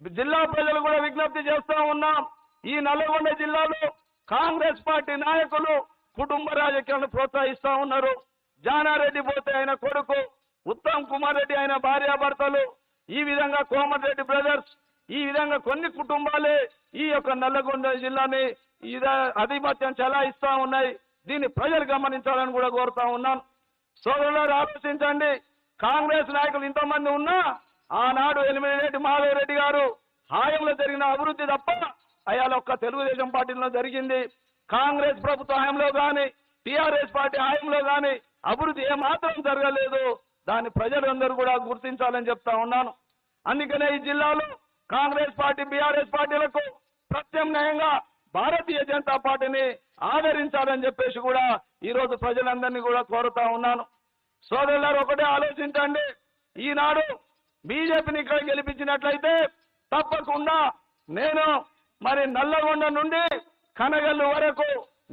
జిల్లా ప్రజలు కూడా విజ్ఞప్తి చేస్తా ఉన్నాం. ఈ నల్లగొండ జిల్లాలో కాంగ్రెస్ పార్టీ నాయకులు కుటుంబ రాజకీయాలను ప్రోత్సహిస్తా ఉన్నారు. జానారెడ్డి పోతే ఆయన కొడుకు, ఉత్తమ్ కుమార్ రెడ్డి ఆయన భార్యాభర్తలు, ఈ విధంగా కోమటిరెడ్డి బ్రదర్స్, ఈ విధంగా కొన్ని కుటుంబాలే ఈ యొక్క నల్లగొండ జిల్లాని ఆధిపత్యం చెలాయిస్తా ఉన్నాయి. దీన్ని ప్రజలు గమనించాలని కూడా కోరుతా ఉన్నాను. సోదరులారు ఆలోచించండి, కాంగ్రెస్ నాయకులు ఇంతమంది ఉన్నా ఆనాడు ఎలిమినేటి మాధవ్ రెడ్డి గారు హాయంలో జరిగిన అభివృద్ధి తప్ప అయాల ఒక్క తెలుగుదేశం పార్టీలో జరిగింది. కాంగ్రెస్ ప్రభుత్వ హాయంలో కానీ టీఆర్ఎస్ పార్టీ హాయంలో కానీ అభివృద్ధి ఏమాత్రం జరగలేదు. దాన్ని ప్రజలందరూ కూడా గుర్తించాలని చెప్తా ఉన్నాను. అందుకనే ఈ జిల్లాలో కాంగ్రెస్ పార్టీ, బీఆర్ఎస్ పార్టీలకు ప్రత్యామ్నాయంగా భారతీయ జనతా పార్టీని ఆదరించాలని చెప్పేసి కూడా ఈరోజు ప్రజలందరినీ కూడా కోరుతా ఉన్నాను. సోదరులారు ఒకటే ఆలోచించండి, ఈనాడు బీజేపీని ఇక్కడ గెలిపించినట్లయితే తప్పకుండా నేను నల్లగొండ నుండి కనగల్లు వరకు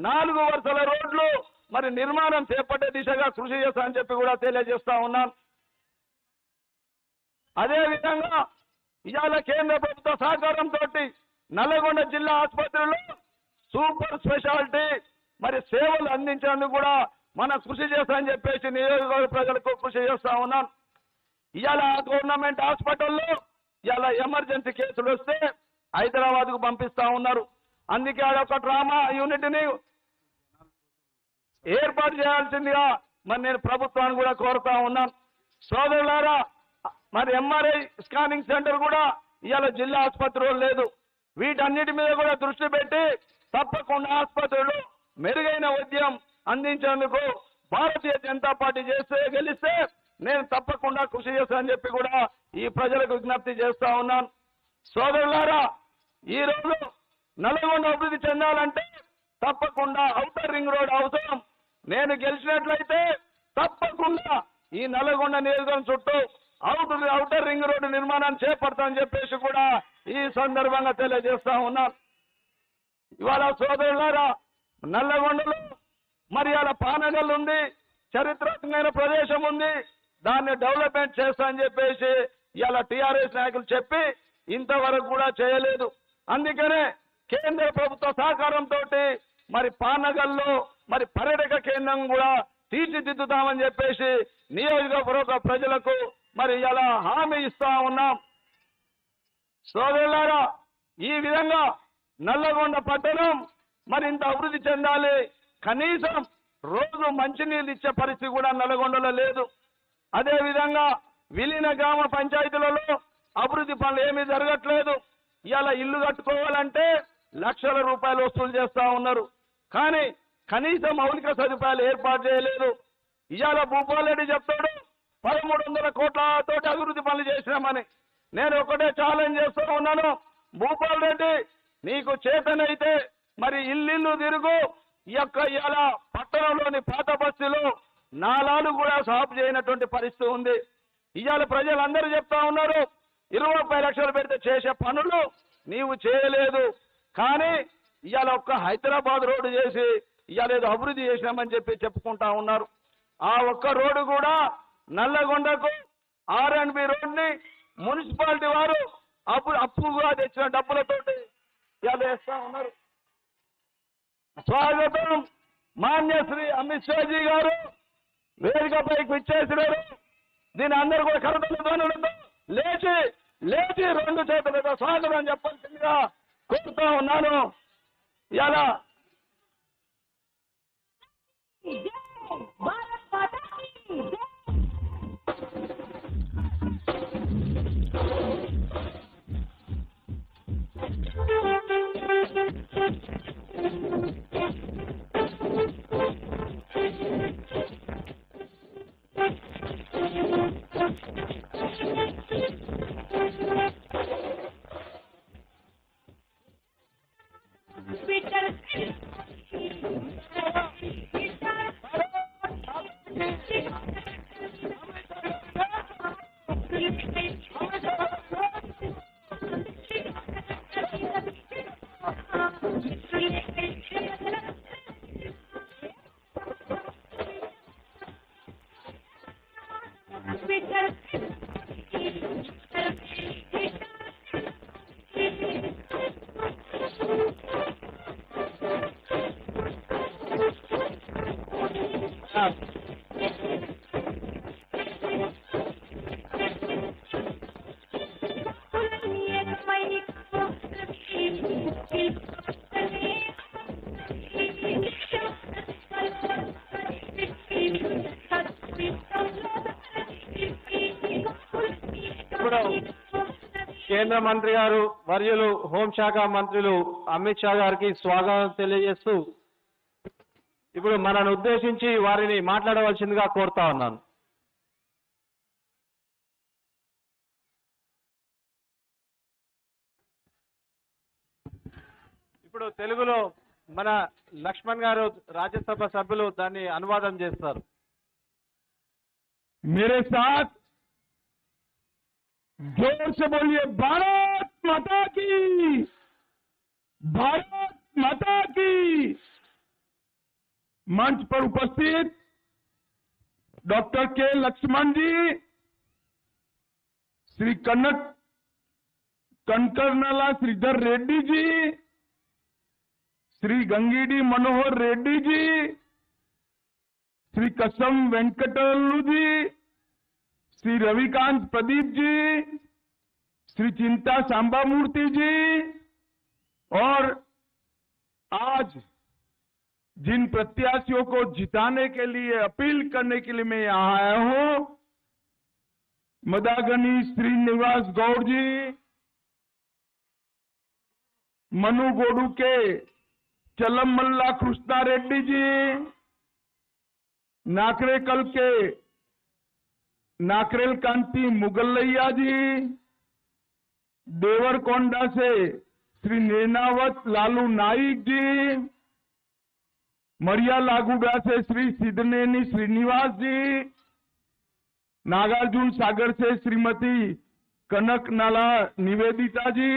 4 వరుసల రోడ్లు నిర్మాణం చేపట్టే దిశగా కృషి చేస్తానని చెప్పి కూడా తెలియజేస్తా ఉన్నాను. అదేవిధంగా ఇవాళ కేంద్ర ప్రభుత్వ సహకారంతో నల్లగొండ జిల్లా ఆసుపత్రిలో సూపర్ స్పెషాలిటీ సేవలు అందించేందుకు కూడా మనం కృషి చేస్తామని చెప్పేసి నియోజకవర్గ ప్రజలకు కృషి చేస్తా ఉన్నాను. ఇవాళ గవర్నమెంట్ హాస్పిటల్లో ఇవాళ ఎమర్జెన్సీ కేసులు వస్తే హైదరాబాద్కు పంపిస్తా ఉన్నారు. అందుకే అదొక ట్రామా యూనిట్ని ఏర్పాటు చేయాల్సిందిగా నేను ప్రభుత్వాన్ని కూడా కోరుతా ఉన్నాను. సోదరులారా, ఎంఆర్ఐ స్కానింగ్ సెంటర్ కూడా ఇవాళ జిల్లా ఆసుపత్రిలో లేదు. వీటన్నిటి మీద కూడా దృష్టి పెట్టి తప్పకుండా ఆసుపత్రులు మెరుగైన వైద్యం అందించేందుకు భారతీయ జనతా పార్టీ గెలిస్తే నేను తప్పకుండా కృషి చేస్తానని చెప్పి కూడా ఈ ప్రజలకు విజ్ఞప్తి చేస్తా ఉన్నాను. సోదరులారా, ఈ రోజు నల్లగొండ అభివృద్ధి చెందాలంటే తప్పకుండా ఔటర్ రింగ్ రోడ్ అవసరం. నేను గెలిచినట్లయితే తప్పకుండా ఈ నల్లగొండ నియోజకవర్గం చుట్టూ ఔటర్ రింగ్ రోడ్డు నిర్మాణాన్ని చేపడతామని చెప్పేసి కూడా ఈ సందర్భంగా తెలియజేస్తా ఉన్నాను. ఇవాళ సోదరులారా, నల్లగొండలో అలా పానగల్ ఉంది, చరిత్రాత్మకమైన ప్రదేశం ఉంది, దాన్ని డెవలప్మెంట్ చేస్తామని చెప్పేసి ఇవాళ టీఆర్ఎస్ నాయకులు చెప్పి ఇంతవరకు కూడా చేయలేదు. అందుకనే కేంద్ర ప్రభుత్వ సహకారంతో పానగల్లో పర్యాటక కేంద్రం కూడా తీర్చిదిద్దుతామని చెప్పేసి నియోజకవర్గ ప్రజలకు ఇలా హామీ ఇస్తా ఉన్నాం. సోదరులారా, ఈ విధంగా నల్లగొండ పట్టణం ఇంత అభివృద్ధి చెందాలి. కనీసం రోజు మంచినీళ్ళు ఇచ్చే పరిస్థితి కూడా నల్లగొండలో లేదు. అదేవిధంగా విలీన గ్రామ పంచాయతీలలో అభివృద్ధి పనులు ఏమీ జరగట్లేదు. ఇవాళ ఇల్లు కట్టుకోవాలంటే లక్షల రూపాయలు వసూలు చేస్తా ఉన్నారు, కానీ కనీసం మౌలిక సదుపాయాలు ఏర్పాటు చేయలేదు. ఇవాళ భూపాల్ రెడ్డి చెప్తాడు 1300 కోట్లతో అభివృద్ధి పనులు చేసినామని. నేను ఒకటే ఛాలెంజ్ చేస్తూ ఉన్నాను, భూపాల్ రెడ్డి నీకు చేతనైతే ఇల్లు తిరుగు. ఈ యొక్క ఇవాళ పట్టణంలోని పాత బస్తీలో నాలాలు కూడా సాఫ్ చేయనటువంటి పరిస్థితి ఉంది. ఇవాళ ప్రజలందరూ చెప్తా ఉన్నారు 20 లక్షలు పెడితే చేసే పనులు నీవు చేయలేదు, కానీ ఇవాళ ఒక్క హైదరాబాద్ రోడ్డు చేసి ఇవాళ ఏదో అభివృద్ధి చేసినామని చెప్పి చెప్పుకుంటా ఉన్నారు. ఆ ఒక్క రోడ్డు కూడా నల్లగొండకు R&B రోడ్ని మున్సిపాలిటీ వారు అప్పుగా తెచ్చిన డబ్బులతోటి ఇవాళ వేస్తా ఉన్నారు. స్వాగతం మాన్యశ్రీ అమిత్ షాజీ గారు వేదికపైకి విచ్చేసినారు. దీని అందరూ కూడా కరతలతో లేచి 2 చేతులతో స్వాగతం చెప్పాల్సిందిగా కోరుతా ఉన్నాను. ఇలా భారత్ మాతా కీ జై. కేంద్ర మంత్రి గారు వర్యులు హోంశాఖ మంత్రులు అమిత్ షా గారికి స్వాగతం తెలియజేస్తూ ఇప్పుడు మనను ఉద్దేశించి వారిని మాట్లాడవలసిందిగా కోరుతా ఉన్నాను. ఇప్పుడు తెలుగులో మన లక్ష్మణ్ గారు రాజ్యసభ సభ్యులు దాన్ని అనువాదం చేస్తారు. मेरे साथ जोर से बोलिए भारत माता की, भारत माता की। मंच पर उपस्थित डॉक्टर के लक्ष्मण जी, श्री कनकरनला श्रीधर रेड्डी जी, श्री गंगीडी मनोहर रेड्डी जी, श्री कसम वेंकटलू जी, श्री रविकांत प्रदीप जी, श्री चिंता सांबा मूर्ति जी, और आज जिन प्रत्याशियों को जिताने के लिए अपील करने के लिए मैं यहाँ आया हूं, मदागनी श्रीनिवास गौड़ जी, मनुगोडू के चलमल्ला कृष्णा रेड्डी जी, नाकरेकल के नाकरेल कांति मुगलैया जी, देवरकोंडा से श्री नेनावत लालू नाइक जी, मरिया लागुडा से श्री सिद्धनेनी श्रीनिवास जी, नागार्जुन सागर से श्रीमती कनकनाला निवेदिता जी,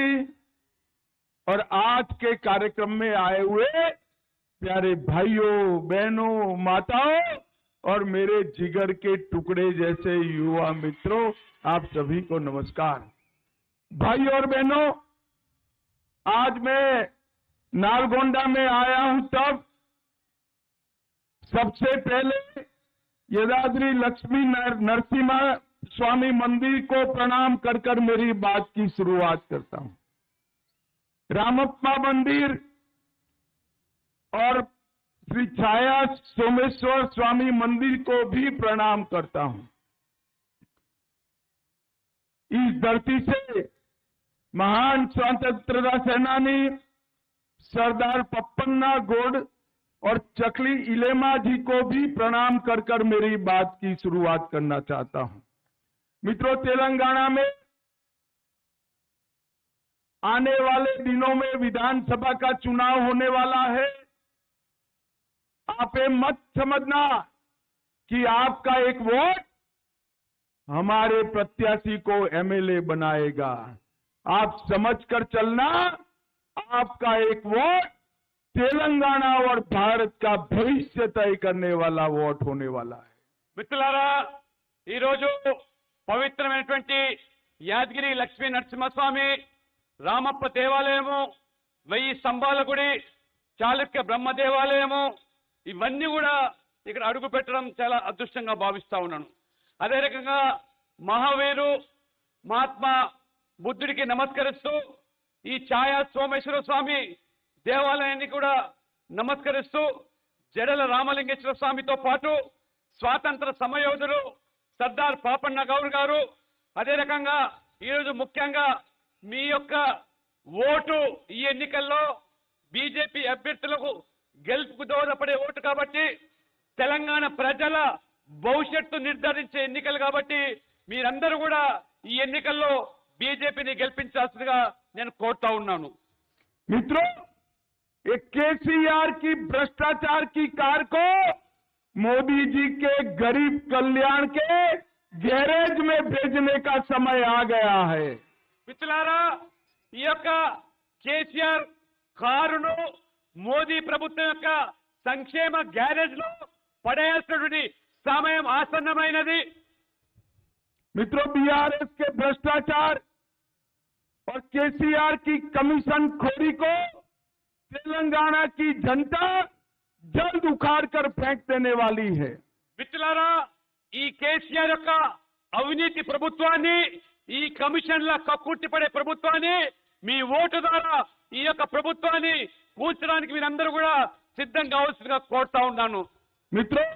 और आज के कार्यक्रम में आए हुए प्यारे भाइयों बहनों माताओं और मेरे जिगर के टुकड़े जैसे युवा मित्रों, आप सभी को नमस्कार। भाई और बहनों, आज मैं नालगोंडा में आया हूं, तब सबसे पहले यदाद्री लक्ष्मी नरसिम्हा स्वामी मंदिर को प्रणाम कर कर मेरी बात की शुरुआत करता हूं। रामप्पा मंदिर और श्री छाया सोमेश्वर स्वामी मंदिर को भी प्रणाम करता हूं। इस धरती से महान स्वतंत्रता सेनानी सरदार पप्पन्ना गौड़ और चकली इलेमा जी को भी प्रणाम कर कर मेरी बात की शुरुआत करना चाहता हूं। मित्रों, तेलंगाना में आने वाले दिनों में विधानसभा का चुनाव होने वाला है। आप ये मत समझना कि आपका एक वोट हमारे प्रत्याशी को एमएलए बनाएगा। आप समझकर चलना, आपका एक वोट तेलंगाना और भारत का भविष्य तय करने वाला वोट होने वाला है। మిత్రులారా, ఈరోజు పవిత్రమైనటువంటి యాదగిరి లక్ష్మీ నరసింహస్వామి రామప్ప దేవాలయము, 1000 స్తంభాల గుడి, చాళుక్య బ్రహ్మ దేవాలయము, ఇవన్నీ కూడా ఇక్కడ అడుగు పెట్టడం చాలా అదృష్టంగా భావిస్తా ఉన్నాను. అదే రకంగా మహావీరు మహాత్మా బుద్ధుడికి నమస్కరిస్తూ ఈ ఛాయా సోమేశ్వర స్వామి దేవాలయాన్ని కూడా నమస్కరిస్తూ జడల రామలింగేశ్వర స్వామితో పాటు స్వాతంత్ర సమయోధులు సర్దార్ పాపన్న గౌడ్ గారు, అదే రకంగా ఈరోజు ముఖ్యంగా మీ యొక్క ఓటు ఈ ఎన్నికల్లో బీజేపీ అభ్యర్థులకు గెలుపుకు దోహదపడే ఓటు కాబట్టి, తెలంగాణ ప్రజల భవిష్యత్తు నిర్ధారించే ఎన్నికలు కాబట్టి మీరందరూ కూడా ఈ ఎన్నికల్లో బీజేపీని గెలిపించాల్సిందిగా నేను కోరుతా ఉన్నాను. मित्रों, एक केसीआर की भ्रष्टाचार की कार को मोदी जी के गरीब कल्याण के गैरेज में भेजने का समय आ गया है। మిత్రులారా, ఈ యొక్క కేసీఆర్ కారును మోదీ ప్రభుత్వం యొక్క సంక్షేమ గ్యారేజ్ లో పడేయాల్సినటువంటి సమయం ఆసన్నమైనది. मित्रों, बीआरएस के भ्रष्टाचार और केसीआर की कमीशन खोरी को तेलंगाना की जनता जल्द उखाड़ कर फेंक देने वाली है। మిత్రులారా, ఈ కేసీఆర్ యొక్క అవినీతి ప్రభుత్వాన్ని, ఈ కమిషన్ల కక్కుట్టిపడే ప్రభుత్వాన్ని మీ ఓటు ద్వారా ఈ యొక్క ప్రభుత్వాన్ని కూల్చడానికి మీరందరూ కూడా సిద్ధం కావాల్సిందిగా కోరుతా ఉన్నాను. मित्रों,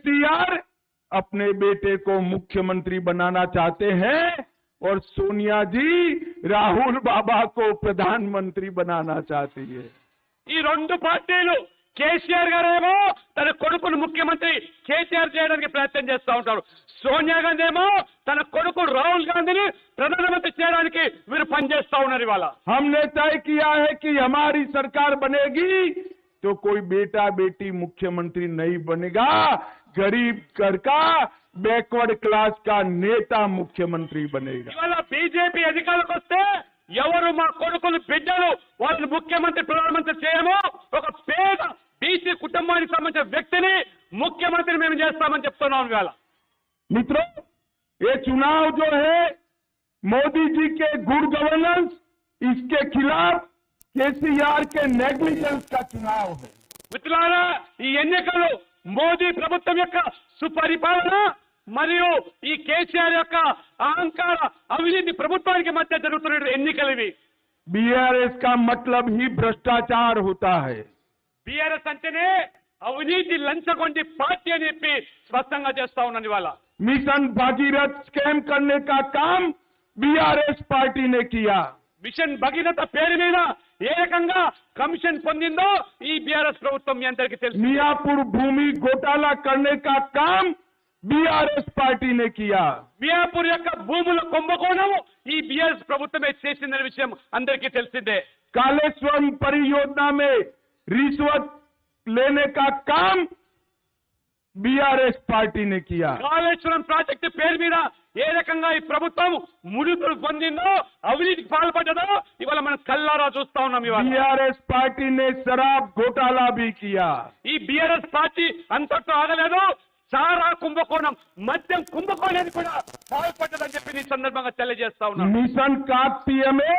केसीआर अपने बेटे को मुख्यमंत्री बनाना चाहते हैं और सोनिया जी राहुल बाबा को प्रधानमंत्री बनाना चाहती है। ఈ రెండు పార్టీలు కేసీఆర్ గారేమో తన కొడుకును ముఖ్యమంత్రి కేసీఆర్ చేయడానికి ప్రయత్నం చేస్తూ ఉంటారు. సోనియా గాంధీ ఏమో తన కొడుకు రాహుల్ గాంధీని ప్రధానమంత్రి చేయడానికి వీరు పనిచేస్తా ఉన్నారు. ఇవాళ हमने तय किया है कि हमारी सरकार बनेगी तो कोई बेटा बेटी मुख्यमंत्री नहीं बनेगा, गरीब घर का बैकवर्ड क्लास का नेता मुख्यमंत्री बनेगा। ఇవాళ బీజేపీ అధికారులకు వస్తే ఎవరు మా కొడుకులు బిడ్డలు వాళ్ళని ముఖ్యమంత్రి ప్రధానమంత్రి చేయమో ఒక పేద బీసీ కుటుంబానికి సంబంధించిన వ్యక్తిని ముఖ్యమంత్రి మేము చేస్తామని చెప్తున్నాం. ఇవాళ मित्रों, ये चुनाव जो है मोदी जी के गुड गवर्नेंस, इसके खिलाफ केसीआर के नेग्लिजेंस का चुनाव है। మిత్రులారా, ఈ ఎన్నికలు మోదీ ప్రభుత్వం యొక్క సుపరిపాలన మరియు ఈ కేసీఆర్ యొక్క అహంకార అవినీతి ప్రభుత్వానికి మధ్య జరుగుతున్న ఎన్నికలు ఇవి. बीआरएस का मतलब ही भ्रष्टाचार होता है। బీఆర్ఎస్ అంటేనే అవినీతి లంచగొండి పార్టీ అని చెప్పి స్పష్టంగా చేస్తా ఉన్నాను. ఇవాళ मिशन भागीरथ स्कैम करने का काम बीआरएस पार्टी ने किया। మిషన్ భగీరథ పేరు మీద ఏ రకంగా కమిషన్ పొందిందో ఈ బీఆర్ఎస్ ప్రభుత్వం మీ అందరికీ తెలుసు. मियापुर भूमि घोटाला करने का काम बीआरएस पार्टी ने किया। మియాపూర్ యొక్క భూముల కుంభకోణం ఈ బీఆర్ఎస్ ప్రభుత్వమే చేసిందనే విషయం అందరికీ తెలిసిందే. कालेश्वरम परियोजना में रिश्वत लेने का काम बीआरएस पार्टी ने किया। కాళేశ్వరం ప్రాజెక్టు పేరు మీద ఏ రకంగా ఈ ప్రభుత్వం ముడుపులు పొందిందో, అవినీతికి పాల్పడ్డదో ఇవాళ మనం కల్లారా చూస్తా ఉన్నాం. ఇవాళ बीआरएस पार्टी ने शराब घोटाला भी किया। ఈ బీఆర్ఎస్ పార్టీ అంతటితో ఆగలేదు, సారా కుంభకోణం మద్యం కుంభకోణాన్ని కూడా పాల్పడ్డదని చెప్పి ఈ సందర్భంగా తెలియజేస్తా ఉన్నాం. मिशन काकतीय में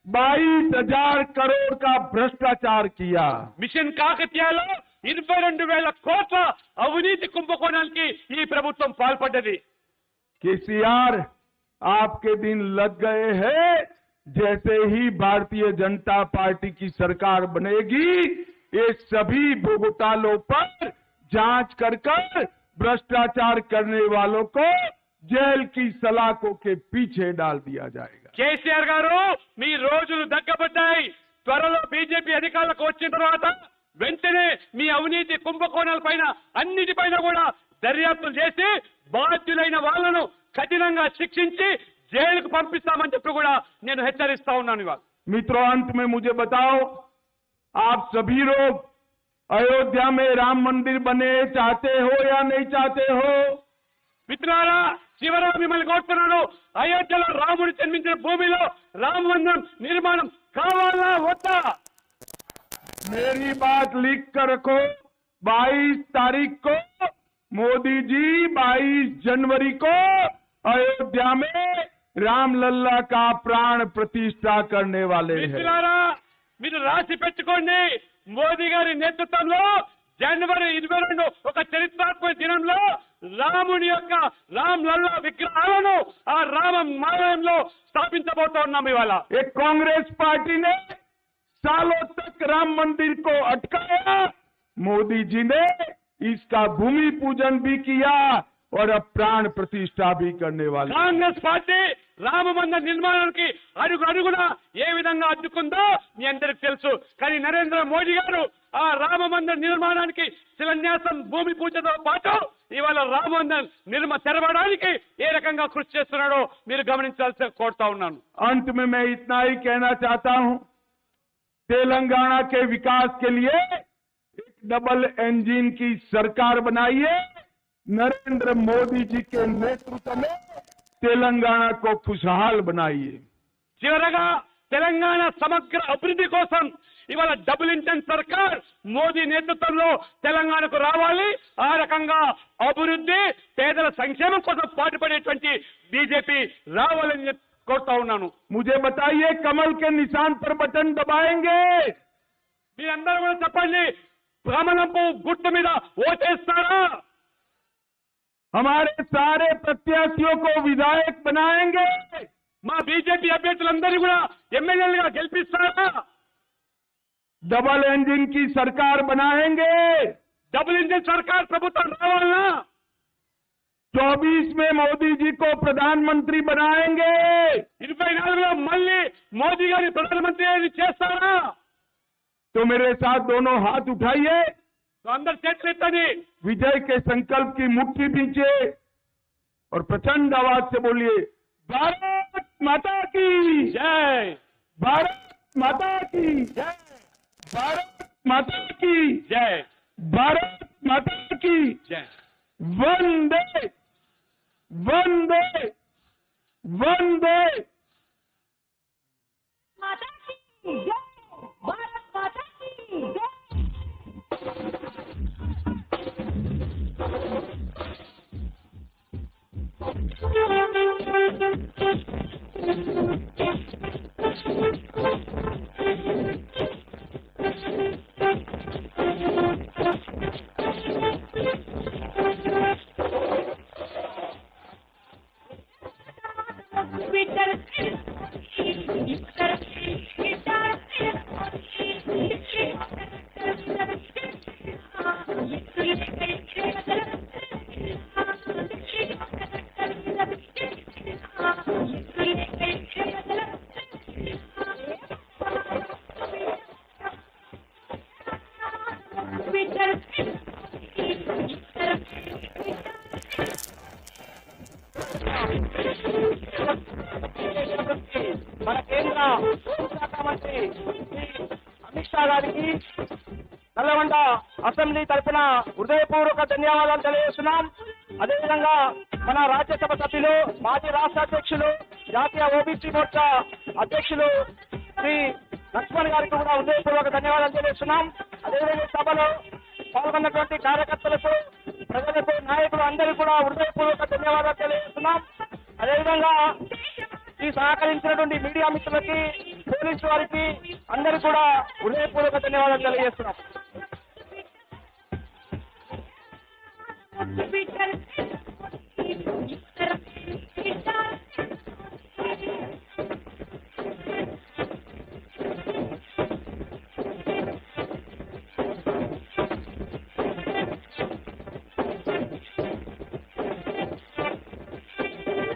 22,000 करोड़ का भ्रष्टाचार किया। మిషన్ కాకతీయలో 22,000 కోట్ల అవినీతి కుంభకోణానికి ఈ ప్రభుత్వం పాల్పడ్డది. केसीआर, आपके दिन लग गए हैं। जैसे ही भारतीय जनता पार्टी की सरकार बनेगी, ये सभी घोटालों पर जांच कर भ्रष्टाचार करने वालों को जेल की सलाखों के पीछे डाल दिया जाएगा। కేసీఆర్ గారు, మీ రోజులు దగ్గబడ్డాయి. త్వరలో బీజేపీ అధికారులకు వచ్చిన తర్వాత వెంటనే మీ అవినీతి కుంభకోణాల పైన అన్నిటిపైన కూడా దర్యాప్తులు చేసి బాధ్యులైన వాళ్లను కఠినంగా శిక్షించి జైలుకు పంపిస్తామని చెప్పి కూడా నేను హెచ్చరిస్తా ఉన్నాను. ఇవాళ मित्रों, अंत में मुझे बताओ, आप सभी लोग अयोध्या में राम मंदिर बने चाहते हो या नहीं चाहते हो? మిత్రులారా, చివరా మిమ్మల్ని కోరుతున్నాను, అయోధ్యలో రాముడు జన్మించిన భూమిలో రామ మందిరం నిర్మాణం కావాలా వద్దా? मेरी बात लिख कर रखो। 22 तारीख को मोदी जी 22 जनवरी को अयोध्या में रामलल्ला का प्राण प्रतिष्ठा करने वाले हैं। మిత్రులారా, మీరు రాసి పెట్టుకోండి. మోదీ గారి నేతృత్వంలో జనవరి 22 ఒక చరిత్రాత్మక దినంలో రాముని యొక్క రామ్లల్లా విగ్రహాలను ఆ రామ ఆలయంలో స్థాపించబోతా ఉన్నాం. ఇవాళ एक कांग्रेस पार्टी ने सालों तक राम मंदिर को अटकाया। मोदी जी ने इसका भूमि पूजन भी किया और अब प्राण प्रतिष्ठा भी करने वाले। కాంగ్రెస్ పార్టీ రామ మందిర నిర్మాణానికి అడుగు అడుగున ఏ విధంగా అడ్డుకుందో మీ అందరికి తెలుసు. కానీ నరేంద్ర మోడీ గారు ఆ రామ మందిర నిర్మాణానికి శిలాన్యాసం, భూమి పూజతో పాటు ఇవాళ రామ మందిర తెరవడానికి ఏ రకంగా కృషి చేస్తున్నాడో మీరు గమనించాల్సి కోరుతా ఉన్నాను. अंत में मैं इतना ही कहना चाहता हूं, तेलंगाना के विकास के लिए एक डबल इंजन की सरकार बनाइए। नरेंद्र मोदी जी के नेतृत्व में तेलंगाना को खुशहाल बनाइए। చివరగా తెలంగాణ సమగ్ర అభివృద్ధి కోసం ఇవాళ డబుల్ ఇంజన్ సర్కార్ మోదీ నేతృత్వంలో తెలంగాణకు రావాలి. ఆ రకంగా అభివృద్ధి, పేదల సంక్షేమం కోసం పాటుపడేటువంటి బీజేపీ రావాలని కోరుతా ఉన్నాను. मुझे बताइए, कमल के निशान पर बटन दबाएंगे? మీరందరూ కూడా చెప్పండి, కమలం పువ్వు గుర్తు మీద ఓటేస్తారా? हमारे सारे प्रत्याशियों को विधायक बनाएंगे? మా బీజేపీ అభ్యర్థులందరినీ కూడా ఎమ్మెల్యేలుగా గెలిపిస్తారా? डबल इंजन की सरकार बनाएंगे? డబుల్ ఇంజిన్ సర్కార్ ప్రభుత్వం రావాలనా? 24 में मोदी जी को प्रधानमंत्री बनाएंगे। 24లో మళ్ళీ మోదీ గారిని ప్రధానమంత్రి చేస్తారా? तो मेरे साथ दोनों हाथ उठाइए, तो అందరు చేతులు ఎత్తండి, विजय के संकल्प की मुट्ठी बींचे और प्रचंड आवाज से बोलिए, भारत माता की జై, भारत माता की జై, भारत माता की జై, भारत माता की జై. वंदे वंदे वंदे। माता की जय, भारत माता की जय। మన కేంద్ర హోంశాఖ మంత్రి శ్రీ అమిత్ షా గారికి నల్లగొండ అసెంబ్లీ తరఫున హృదయపూర్వక ధన్యవాదాలు తెలియజేస్తున్నాం. అదేవిధంగా మన రాజ్యసభ సభ్యులు, మాజీ రాష్ట్ర అధ్యక్షులు, జాతీయ ఓబీసీ మోర్చా అధ్యక్షులు శ్రీ లక్ష్మణ్ గారికి కూడా హృదయపూర్వక ధన్యవాదాలు తెలియజేస్తున్నాం. అదేవిధంగా సభలో పాల్గొన్నటువంటి కార్యకర్తలకు, ప్రజలకు, నాయకులు అందరికీ కూడా హృదయపూర్వక ధన్యవాదాలు తెలియజేస్తున్నాం. అదేవిధంగా ఈ సహకరించినటువంటి మీడియా మిత్రులకి, పోలీసు వారికి అందరికీ కూడా హృదయపూర్వక ధన్యవాదాలు తెలియజేస్తున్నాం.